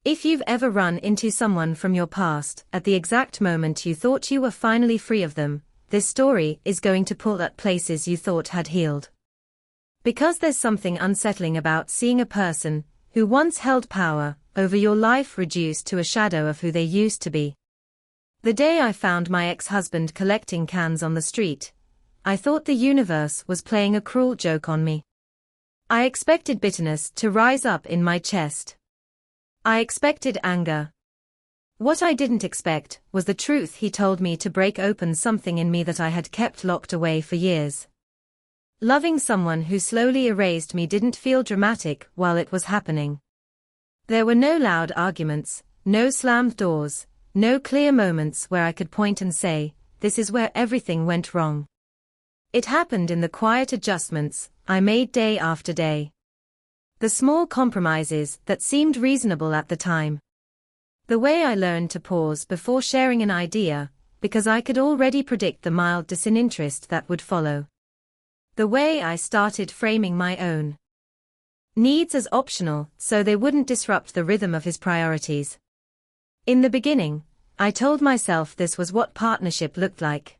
If you've ever run into someone from your past at the exact moment you thought you were finally free of them, this story is going to pull at places you thought had healed. Because there's something unsettling about seeing a person who once held power over your life reduced to a shadow of who they used to be. The day I found my ex-husband collecting cans on the street, I thought the universe was playing a cruel joke on me. I expected bitterness to rise up in my chest. I expected anger. What I didn't expect was the truth he told me to break open something in me that I had kept locked away for years. Loving someone who slowly erased me didn't feel dramatic while it was happening. There were no loud arguments, no slammed doors, no clear moments where I could point and say, this is where everything went wrong. It happened in the quiet adjustments I made day after day. The small compromises that seemed reasonable at the time. The way I learned to pause before sharing an idea, because I could already predict the mild disinterest that would follow. The way I started framing my own needs as optional so they wouldn't disrupt the rhythm of his priorities. In the beginning, I told myself this was what partnership looked like.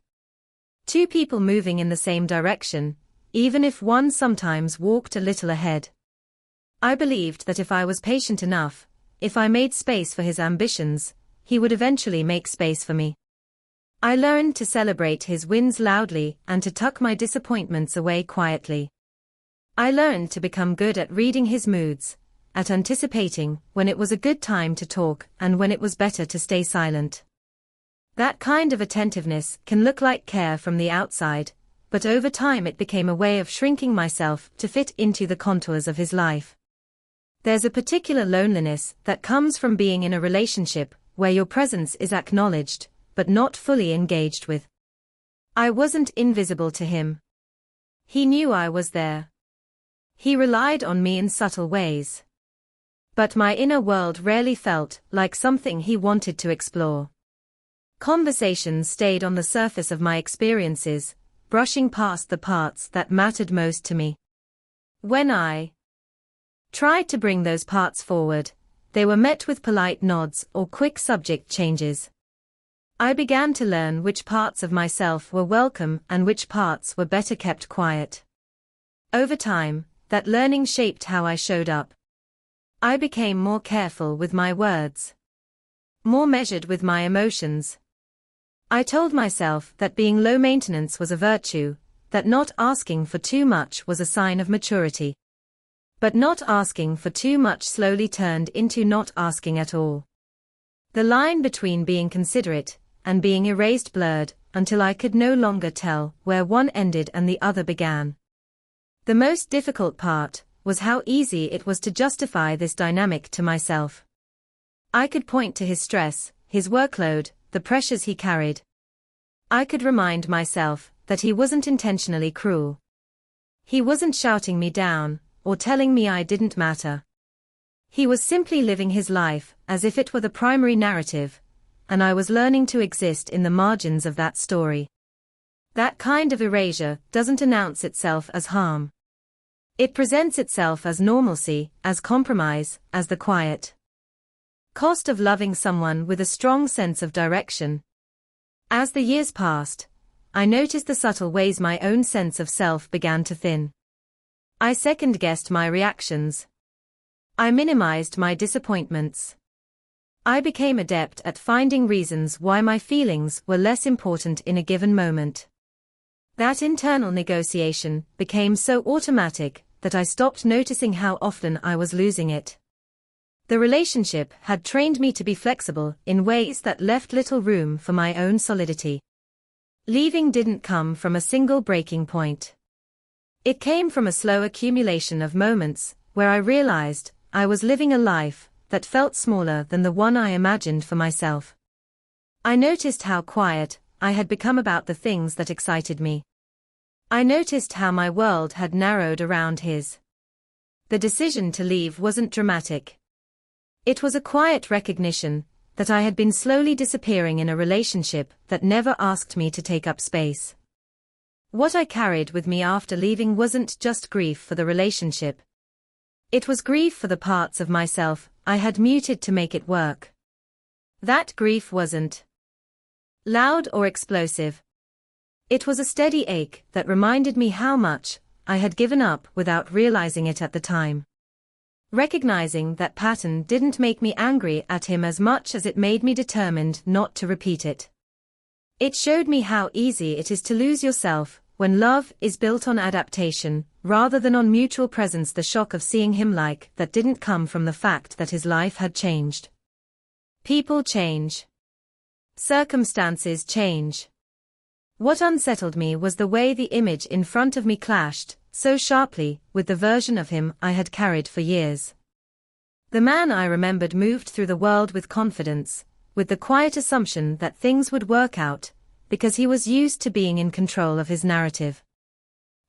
Two people moving in the same direction, even if one sometimes walked a little ahead. I believed that if I was patient enough, if I made space for his ambitions, he would eventually make space for me. I learned to celebrate his wins loudly and to tuck my disappointments away quietly. I learned to become good at reading his moods, at anticipating when it was a good time to talk and when it was better to stay silent. That kind of attentiveness can look like care from the outside, but over time it became a way of shrinking myself to fit into the contours of his life. There's a particular loneliness that comes from being in a relationship where your presence is acknowledged, but not fully engaged with. I wasn't invisible to him. He knew I was there. He relied on me in subtle ways. But my inner world rarely felt like something he wanted to explore. Conversations stayed on the surface of my experiences, brushing past the parts that mattered most to me. When I tried to bring those parts forward, they were met with polite nods or quick subject changes. I began to learn which parts of myself were welcome and which parts were better kept quiet. Over time, that learning shaped how I showed up. I became more careful with my words, more measured with my emotions. I told myself that being low maintenance was a virtue, that not asking for too much was a sign of maturity. But not asking for too much slowly turned into not asking at all. The line between being considerate and being erased blurred until I could no longer tell where one ended and the other began. The most difficult part was how easy it was to justify this dynamic to myself. I could point to his stress, his workload, the pressures he carried. I could remind myself that he wasn't intentionally cruel. He wasn't shouting me down or telling me I didn't matter. He was simply living his life as if it were the primary narrative, and I was learning to exist in the margins of that story. That kind of erasure doesn't announce itself as harm. It presents itself as normalcy, as compromise, as the quiet cost of loving someone with a strong sense of direction. As the years passed, I noticed the subtle ways my own sense of self began to thin. I second-guessed my reactions. I minimized my disappointments. I became adept at finding reasons why my feelings were less important in a given moment. That internal negotiation became so automatic that I stopped noticing how often I was losing it. The relationship had trained me to be flexible in ways that left little room for my own solidity. Leaving didn't come from a single breaking point. It came from a slow accumulation of moments where I realized I was living a life that felt smaller than the one I imagined for myself. I noticed how quiet I had become about the things that excited me. I noticed how my world had narrowed around his. The decision to leave wasn't dramatic. It was a quiet recognition that I had been slowly disappearing in a relationship that never asked me to take up space. What I carried with me after leaving wasn't just grief for the relationship. It was grief for the parts of myself I had muted to make it work. That grief wasn't loud or explosive. It was a steady ache that reminded me how much I had given up without realizing it at the time. Recognizing that pattern didn't make me angry at him as much as it made me determined not to repeat it. It showed me how easy it is to lose yourself when love is built on adaptation, rather than on mutual presence. The shock of seeing him like that didn't come from the fact that his life had changed. People change. Circumstances change. What unsettled me was the way the image in front of me clashed so sharply with the version of him I had carried for years. The man I remembered moved through the world with confidence, with the quiet assumption that things would work out, because he was used to being in control of his narrative.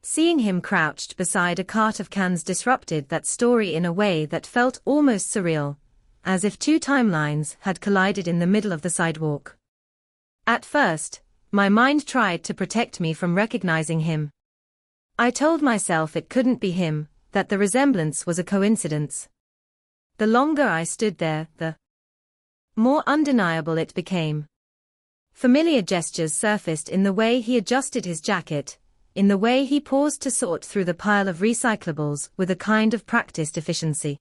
Seeing him crouched beside a cart of cans disrupted that story in a way that felt almost surreal, as if two timelines had collided in the middle of the sidewalk. At first, my mind tried to protect me from recognizing him. I told myself it couldn't be him, that the resemblance was a coincidence. The longer I stood there, the more undeniable it became. Familiar gestures surfaced in the way he adjusted his jacket, in the way he paused to sort through the pile of recyclables with a kind of practiced efficiency.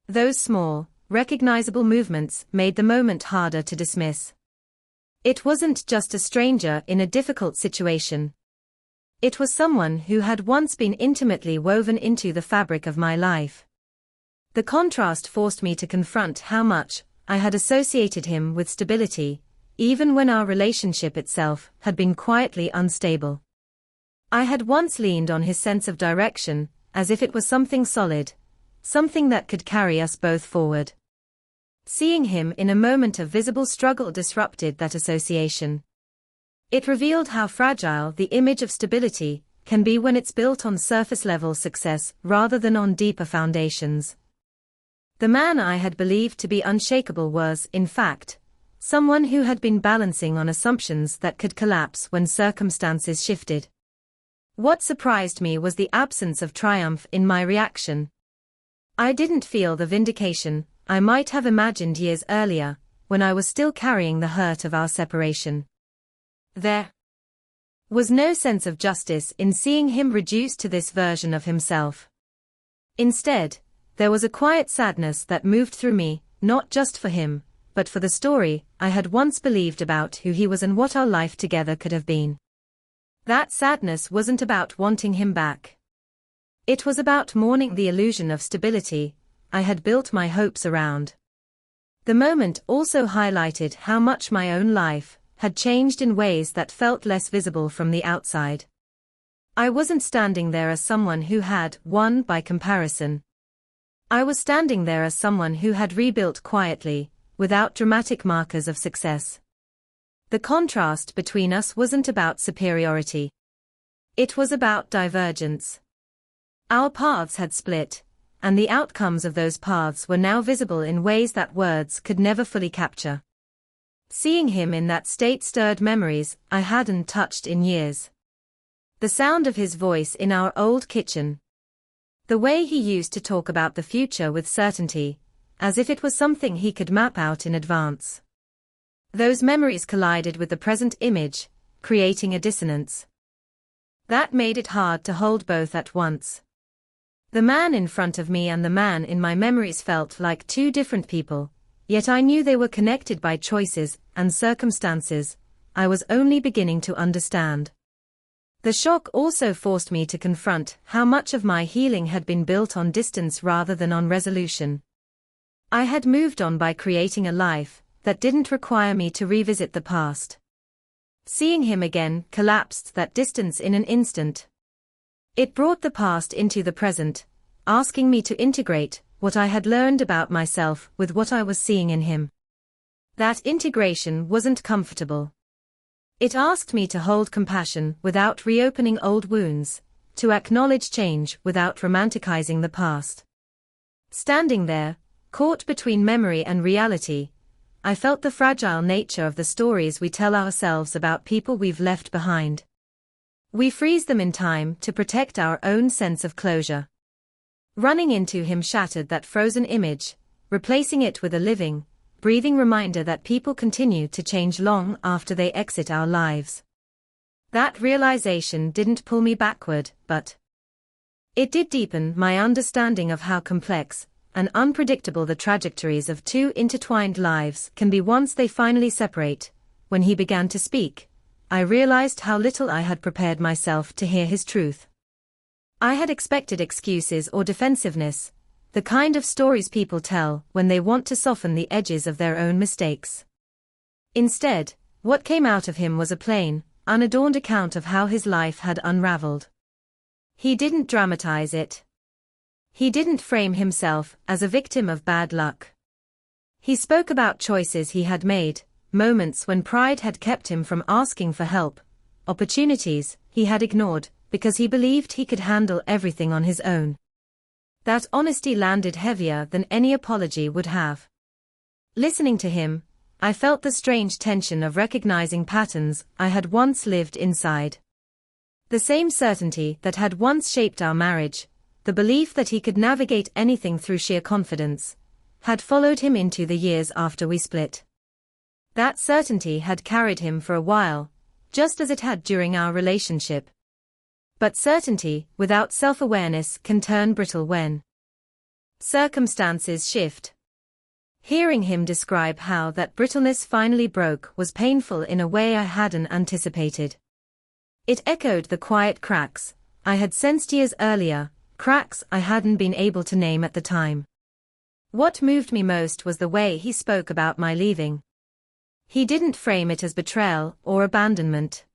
Those small, recognizable movements made the moment harder to dismiss. It wasn't just a stranger in a difficult situation. It was someone who had once been intimately woven into the fabric of my life. The contrast forced me to confront how much I had associated him with stability, even when our relationship itself had been quietly unstable. I had once leaned on his sense of direction, as if it was something solid, something that could carry us both forward. Seeing him in a moment of visible struggle disrupted that association. It revealed how fragile the image of stability can be when it's built on surface-level success rather than on deeper foundations. The man I had believed to be unshakable was, in fact, someone who had been balancing on assumptions that could collapse when circumstances shifted. What surprised me was the absence of triumph in my reaction. I didn't feel the vindication I might have imagined years earlier, when I was still carrying the hurt of our separation. There was no sense of justice in seeing him reduced to this version of himself. Instead, there was a quiet sadness that moved through me, not just for him, but for the story I had once believed about who he was and what our life together could have been. That sadness wasn't about wanting him back. It was about mourning the illusion of stability I had built my hopes around. The moment also highlighted how much my own life had changed in ways that felt less visible from the outside. I wasn't standing there as someone who had won by comparison. I was standing there as someone who had rebuilt quietly, without dramatic markers of success. The contrast between us wasn't about superiority. It was about divergence. Our paths had split, and the outcomes of those paths were now visible in ways that words could never fully capture. Seeing him in that state stirred memories I hadn't touched in years. The sound of his voice in our old kitchen. The way he used to talk about the future with certainty, as if it was something he could map out in advance. Those memories collided with the present image, creating a dissonance that made it hard to hold both at once. The man in front of me and the man in my memories felt like two different people, yet I knew they were connected by choices and circumstances I was only beginning to understand. The shock also forced me to confront how much of my healing had been built on distance rather than on resolution. I had moved on by creating a life that didn't require me to revisit the past. Seeing him again collapsed that distance in an instant. It brought the past into the present, asking me to integrate what I had learned about myself with what I was seeing in him. That integration wasn't comfortable. It asked me to hold compassion without reopening old wounds, to acknowledge change without romanticizing the past. Standing there, caught between memory and reality, I felt the fragile nature of the stories we tell ourselves about people we've left behind. We freeze them in time to protect our own sense of closure. Running into him shattered that frozen image, replacing it with a living, breathing reminder that people continue to change long after they exit our lives. That realization didn't pull me backward, but it did deepen my understanding of how complex and unpredictable the trajectories of two intertwined lives can be once they finally separate. When he began to speak, I realized how little I had prepared myself to hear his truth. I had expected excuses or defensiveness, the kind of stories people tell when they want to soften the edges of their own mistakes. Instead, what came out of him was a plain, unadorned account of how his life had unraveled. He didn't dramatize it. He didn't frame himself as a victim of bad luck. He spoke about choices he had made, moments when pride had kept him from asking for help, opportunities he had ignored because he believed he could handle everything on his own. That honesty landed heavier than any apology would have. Listening to him, I felt the strange tension of recognizing patterns I had once lived inside. The same certainty that had once shaped our marriage, the belief that he could navigate anything through sheer confidence, had followed him into the years after we split. That certainty had carried him for a while, just as it had during our relationship. But certainty without self-awareness can turn brittle when circumstances shift. Hearing him describe how that brittleness finally broke was painful in a way I hadn't anticipated. It echoed the quiet cracks I had sensed years earlier, cracks I hadn't been able to name at the time. What moved me most was the way he spoke about my leaving. He didn't frame it as betrayal or abandonment.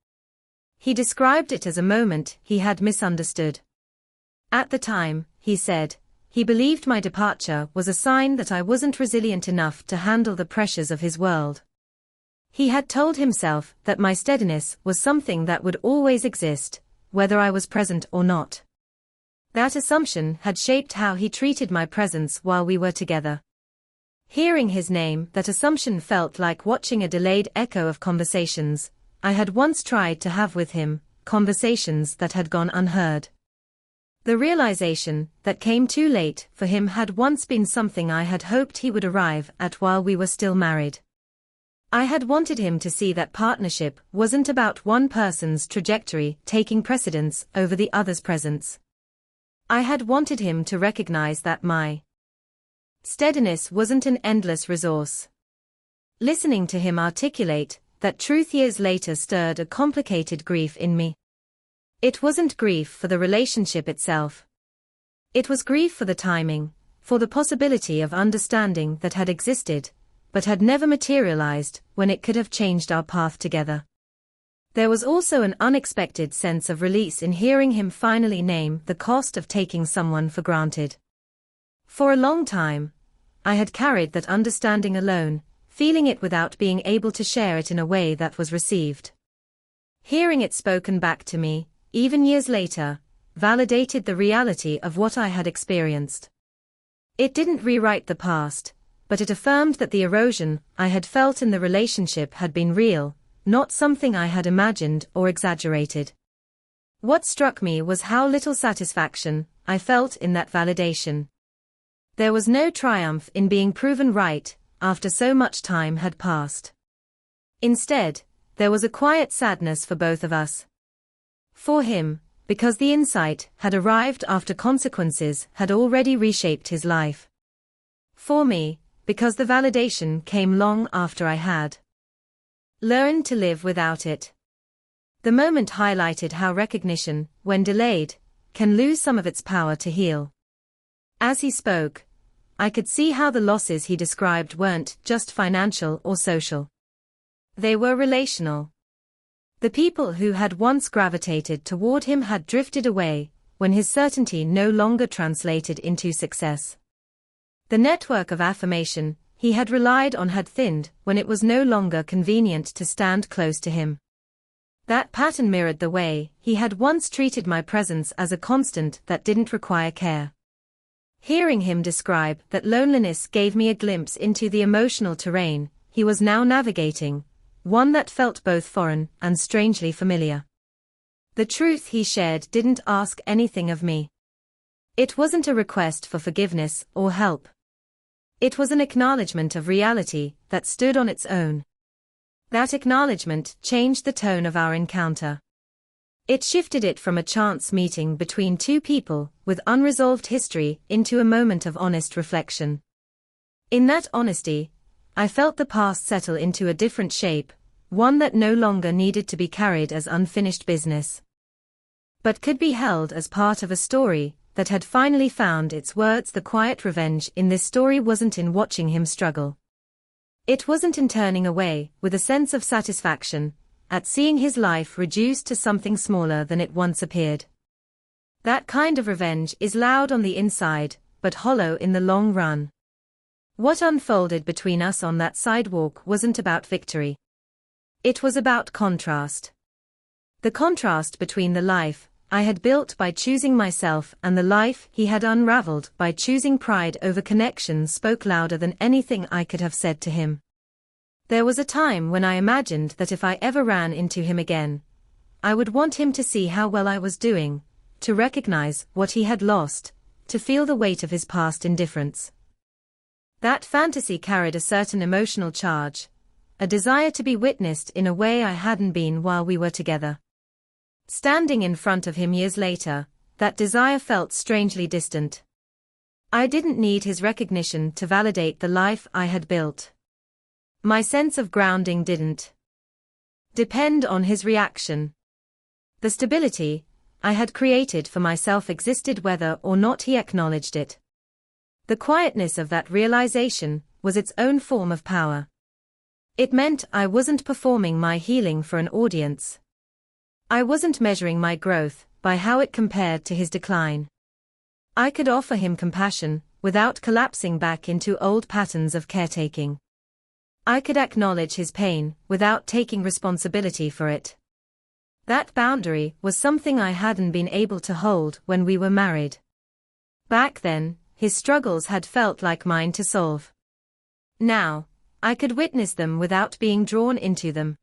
He described it as a moment he had misunderstood. At the time, he said, he believed my departure was a sign that I wasn't resilient enough to handle the pressures of his world. He had told himself that my steadiness was something that would always exist, whether I was present or not. That assumption had shaped how he treated my presence while we were together. Hearing his name, that assumption felt like watching a delayed echo of conversations I had once tried to have with him, conversations that had gone unheard. The realization that came too late for him had once been something I had hoped he would arrive at while we were still married. I had wanted him to see that partnership wasn't about one person's trajectory taking precedence over the other's presence. I had wanted him to recognize that my steadiness wasn't an endless resource. Listening to him articulate that truth years later stirred a complicated grief in me. It wasn't grief for the relationship itself. It was grief for the timing, for the possibility of understanding that had existed, but had never materialized when it could have changed our path together. There was also an unexpected sense of release in hearing him finally name the cost of taking someone for granted. For a long time, I had carried that understanding alone, feeling it without being able to share it in a way that was received. Hearing it spoken back to me, even years later, validated the reality of what I had experienced. It didn't rewrite the past, but it affirmed that the erosion I had felt in the relationship had been real, not something I had imagined or exaggerated. What struck me was how little satisfaction I felt in that validation. There was no triumph in being proven right after so much time had passed. Instead, there was a quiet sadness for both of us. For him, because the insight had arrived after consequences had already reshaped his life. For me, because the validation came long after I had learned to live without it. The moment highlighted how recognition, when delayed, can lose some of its power to heal. As he spoke, I could see how the losses he described weren't just financial or social. They were relational. The people who had once gravitated toward him had drifted away, when his certainty no longer translated into success. The network of affirmation he had relied on had thinned when it was no longer convenient to stand close to him. That pattern mirrored the way he had once treated my presence as a constant that didn't require care. Hearing him describe that loneliness gave me a glimpse into the emotional terrain he was now navigating, one that felt both foreign and strangely familiar. The truth he shared didn't ask anything of me. It wasn't a request for forgiveness or help. It was an acknowledgement of reality that stood on its own. That acknowledgement changed the tone of our encounter. It shifted it from a chance meeting between two people with unresolved history into a moment of honest reflection. In that honesty, I felt the past settle into a different shape, one that no longer needed to be carried as unfinished business, but could be held as part of a story that had finally found its words. The quiet revenge in this story wasn't in watching him struggle. It wasn't in turning away with a sense of satisfaction at seeing his life reduced to something smaller than it once appeared. That kind of revenge is loud on the inside, but hollow in the long run. What unfolded between us on that sidewalk wasn't about victory. It was about contrast. The contrast between the life I had built by choosing myself and the life he had unraveled by choosing pride over connection spoke louder than anything I could have said to him. There was a time when I imagined that if I ever ran into him again, I would want him to see how well I was doing, to recognize what he had lost, to feel the weight of his past indifference. That fantasy carried a certain emotional charge, a desire to be witnessed in a way I hadn't been while we were together. Standing in front of him years later, that desire felt strangely distant. I didn't need his recognition to validate the life I had built. My sense of grounding didn't depend on his reaction. The stability I had created for myself existed whether or not he acknowledged it. The quietness of that realization was its own form of power. It meant I wasn't performing my healing for an audience. I wasn't measuring my growth by how it compared to his decline. I could offer him compassion without collapsing back into old patterns of caretaking. I could acknowledge his pain without taking responsibility for it. That boundary was something I hadn't been able to hold when we were married. Back then, his struggles had felt like mine to solve. Now, I could witness them without being drawn into them.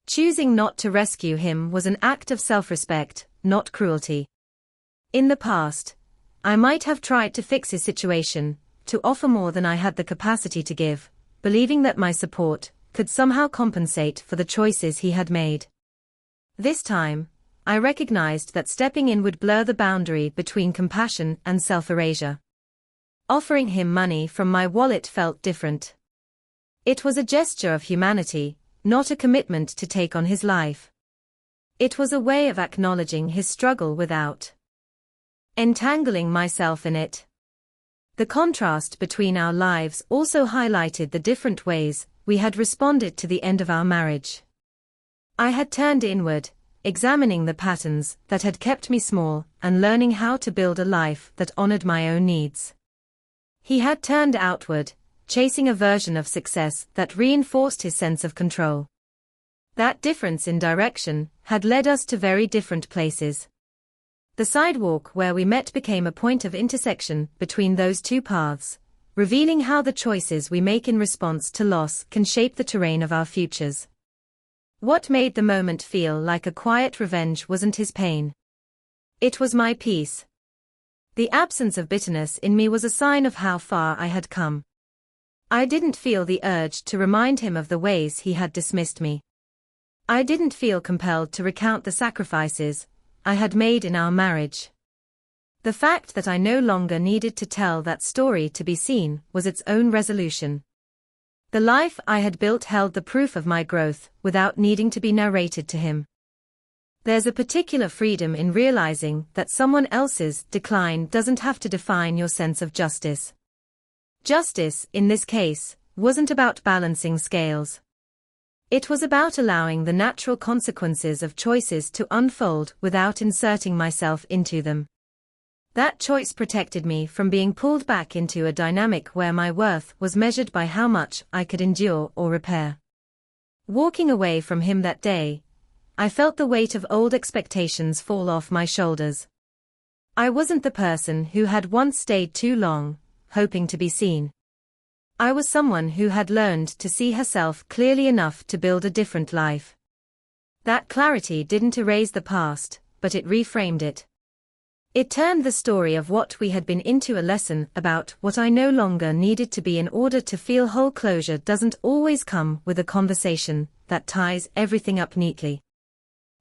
Choosing not to rescue him was an act of self-respect, not cruelty. In the past, I might have tried to fix his situation, to offer more than I had the capacity to give, believing that my support could somehow compensate for the choices he had made. This time, I recognized that stepping in would blur the boundary between compassion and self-erasure. Offering him money from my wallet felt different. It was a gesture of humanity, not a commitment to take on his life. It was a way of acknowledging his struggle without entangling myself in it. The contrast between our lives also highlighted the different ways we had responded to the end of our marriage. I had turned inward, examining the patterns that had kept me small and learning how to build a life that honored my own needs. He had turned outward, chasing a version of success that reinforced his sense of control. That difference in direction had led us to very different places. The sidewalk where we met became a point of intersection between those two paths, revealing how the choices we make in response to loss can shape the terrain of our futures. What made the moment feel like a quiet revenge wasn't his pain. It was my peace. The absence of bitterness in me was a sign of how far I had come. I didn't feel the urge to remind him of the ways he had dismissed me. I didn't feel compelled to recount the sacrifices I had made in our marriage. The fact that I no longer needed to tell that story to be seen was its own resolution. The life I had built held the proof of my growth without needing to be narrated to him. There's a particular freedom in realizing that someone else's decline doesn't have to define your sense of justice. Justice, in this case, wasn't about balancing scales. It was about allowing the natural consequences of choices to unfold without inserting myself into them. That choice protected me from being pulled back into a dynamic where my worth was measured by how much I could endure or repair. Walking away from him that day, I felt the weight of old expectations fall off my shoulders. I wasn't the person who had once stayed too long, hoping to be seen. I was someone who had learned to see herself clearly enough to build a different life. That clarity didn't erase the past, but it reframed it. It turned the story of what we had been into a lesson about what I no longer needed to be in order to feel whole. Closure doesn't always come with a conversation that ties everything up neatly.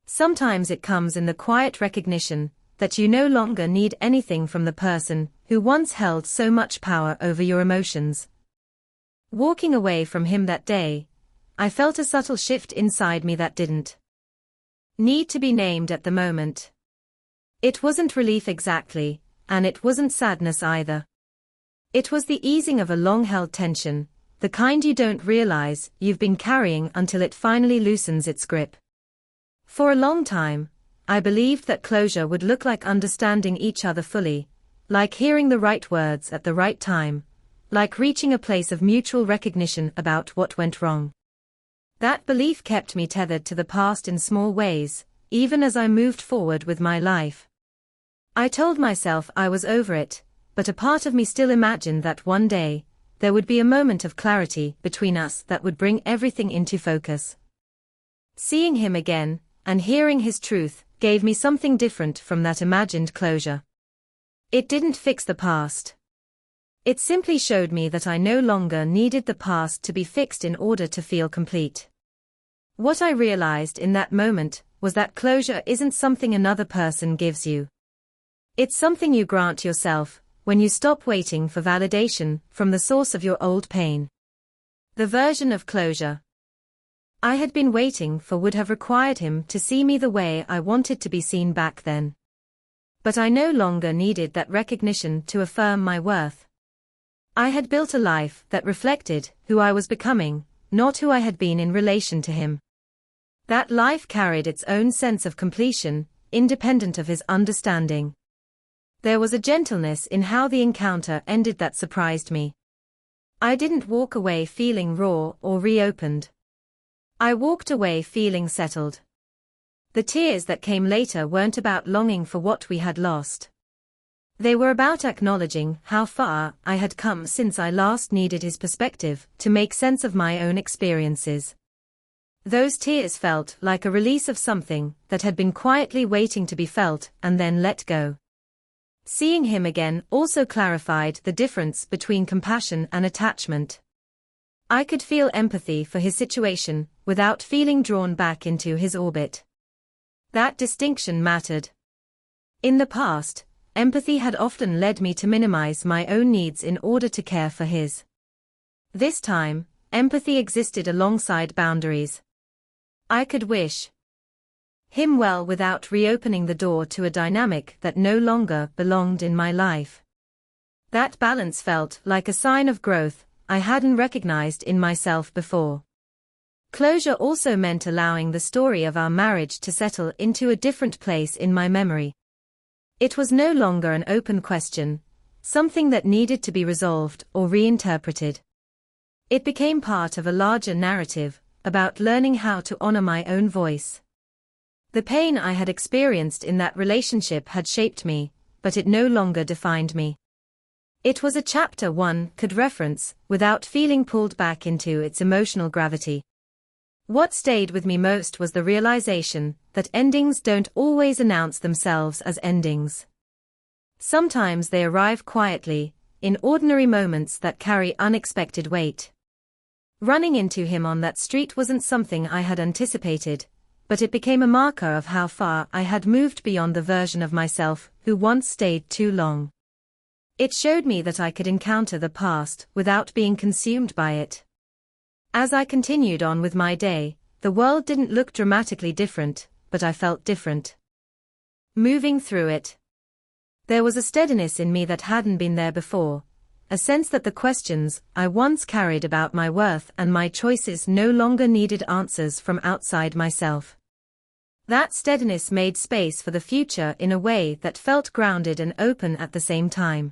Sometimes it comes in the quiet recognition that you no longer need anything from the person who once held so much power over your emotions. Walking away from him that day, I felt a subtle shift inside me that didn't need to be named at the moment. It wasn't relief exactly, and it wasn't sadness either. It was the easing of a long-held tension, the kind you don't realize you've been carrying until it finally loosens its grip. For a long time, I believed that closure would look like understanding each other fully, like hearing the right words at the right time, like reaching a place of mutual recognition about what went wrong. That belief kept me tethered to the past in small ways, even as I moved forward with my life. I told myself I was over it, but a part of me still imagined that one day, there would be a moment of clarity between us that would bring everything into focus. Seeing him again, and hearing his truth, gave me something different from that imagined closure. It didn't fix the past. It simply showed me that I no longer needed the past to be fixed in order to feel complete. What I realized in that moment was that closure isn't something another person gives you. It's something you grant yourself when you stop waiting for validation from the source of your old pain. The version of closure I had been waiting for would have required him to see me the way I wanted to be seen back then. But I no longer needed that recognition to affirm my worth. I had built a life that reflected who I was becoming, not who I had been in relation to him. That life carried its own sense of completion, independent of his understanding. There was a gentleness in how the encounter ended that surprised me. I didn't walk away feeling raw or reopened. I walked away feeling settled. The tears that came later weren't about longing for what we had lost. They were about acknowledging how far I had come since I last needed his perspective to make sense of my own experiences. Those tears felt like a release of something that had been quietly waiting to be felt and then let go. Seeing him again also clarified the difference between compassion and attachment. I could feel empathy for his situation without feeling drawn back into his orbit. That distinction mattered. In the past, empathy had often led me to minimize my own needs in order to care for his. This time, empathy existed alongside boundaries. I could wish him well without reopening the door to a dynamic that no longer belonged in my life. That balance felt like a sign of growth I hadn't recognized in myself before. Closure also meant allowing the story of our marriage to settle into a different place in my memory. It was no longer an open question, something that needed to be resolved or reinterpreted. It became part of a larger narrative about learning how to honor my own voice. The pain I had experienced in that relationship had shaped me, but it no longer defined me. It was a chapter one could reference without feeling pulled back into its emotional gravity. What stayed with me most was the realization that endings don't always announce themselves as endings. Sometimes they arrive quietly, in ordinary moments that carry unexpected weight. Running into him on that street wasn't something I had anticipated, but it became a marker of how far I had moved beyond the version of myself who once stayed too long. It showed me that I could encounter the past without being consumed by it. As I continued on with my day, the world didn't look dramatically different, but I felt different. Moving through it, there was a steadiness in me that hadn't been there before, a sense that the questions I once carried about my worth and my choices no longer needed answers from outside myself. That steadiness made space for the future in a way that felt grounded and open at the same time.